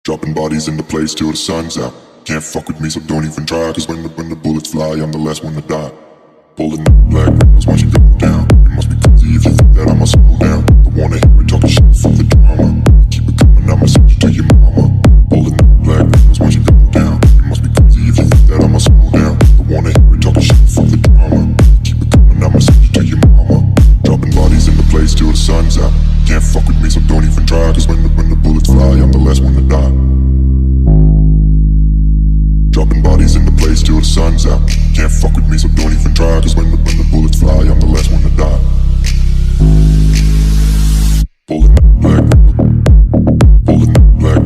Dropping bodies in the place till the sun's out. Can't fuck with me, so don't even try. Cause when the bullets fly, I'm the last one to die. Pulling up black windows once you go down. You must be crazy if you think that I'ma slow down. Don't wanna hear it talking shit for the drama. Keep it coming, I'ma send you to your mama. Pulling up black windows once you go down. You must be crazy if you think that I'ma slow down. Don't wanna hear it talking shit for the drama. Keep it coming, I'ma send you to your mama. Dropping bodies in the place till the sun's out. Can't fuck with me, so don't even try. Cause when the bullets fly, I'm the last one to die. Dropping bodies in the place till the sun's out. Can't fuck with me, so don't even try. Cause when the bullets fly, I'm the last one to die. Pulling up black, pulling up black,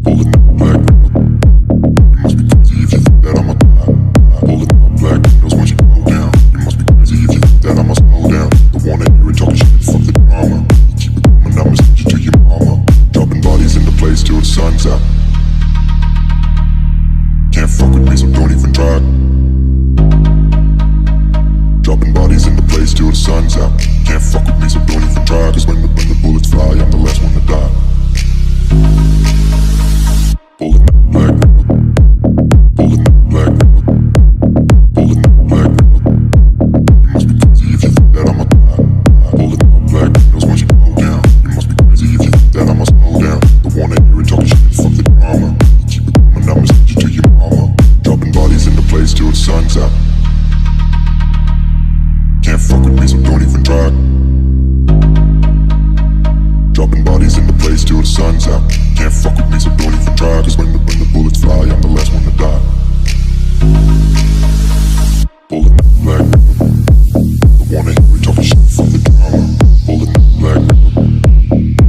pulling up black. You must be crazy if you think that I'ma die. Pulling up black windows once you go down. You must be crazy if you think that I'ma slow down. Don't wanna hear it talking shit, fuck the drama. Keep it coming, I'ma send you to your mama. Dropping bodies in the place till the sun's out. Can't fuck with me, so don't even try. Dropping bodies in the place till the sun's out. Can't fuck with me, so don't even try. Cause when the bullets fly, I'm the last one to die. Pulling up black, pulling up black, pulling up black. You must be crazy if you think that I'ma die. Pulling up black windows once you go down. You must be crazy if you think that I'ma slow down. Don't wanna hear it talking shit, fuck the drama. Keep it coming, I'ma send you to your mama. Dropping bodies in the place till the sun's out. Can't fuck with me, so don't even try. Dropping bodies in the place till the sun's out. Can't fuck with me, so don't even try. Cause when the bullets fly, I'm the last one to die. Pulling up black, don't wanna hear it talking shit, fuck the drama. Pulling up black,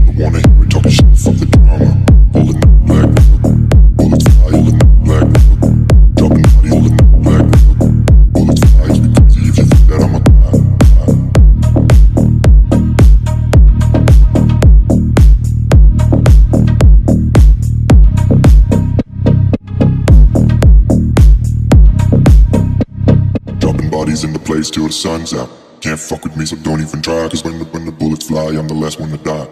don't wanna hear it talking shit, fuck the drama. Pulling up black, bullets fly, pulling up black, dropping bodies, pulling up black, bullets fly. Be crazy if you think that I'ma die. Bodies in the place till the sun's out. Can't fuck with me, so don't even try. Cause when the bullets fly, I'm the last one to die.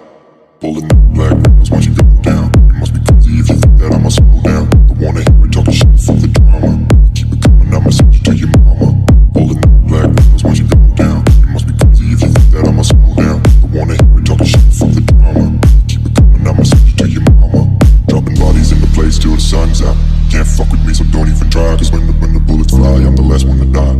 Pulling up black windows once you go down. You must be crazy if you think that I'ma slow down. Don't wanna hear it talking shit, fuck the drama. Keep it coming, I'ma send you to your mama. Pulling up black windows once you go down. You must be crazy if you think that I'ma slow down. Don't wanna hear it talking shit, fuck the drama. Keep it coming, I'ma send you to your mama. Dropping bodies in the place till the sun's out. Can't fuck with me, so don't even try. Cause when the bullets fly, I'm the last one to die.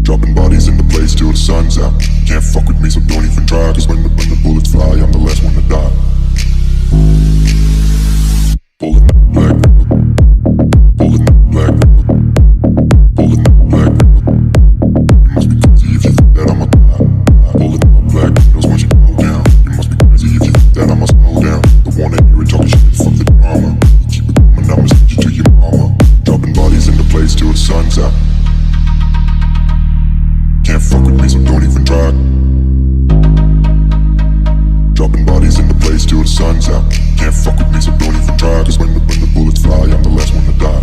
Dropping bodies in the place till the sun's out. Can't fuck with me, so don't even try. Cause when the bullets fly, I'm the last one to die. Pulling up black, pulling up black, pulling up black. You must be crazy if you think that I'ma die. Pulling up black windows once you go down. You must be crazy if you think that I'ma slow down. Don't wanna hear it talking shit, fuck the drama. Keep it coming, I'ma send you to your mama. Dropping bodies in the place till the sun's out. Can't fuck with me, so don't even try. Dropping bodies in the place till the sun's out. Can't fuck with me, so don't even try. Cause when the bullets fly, I'm the last one to die.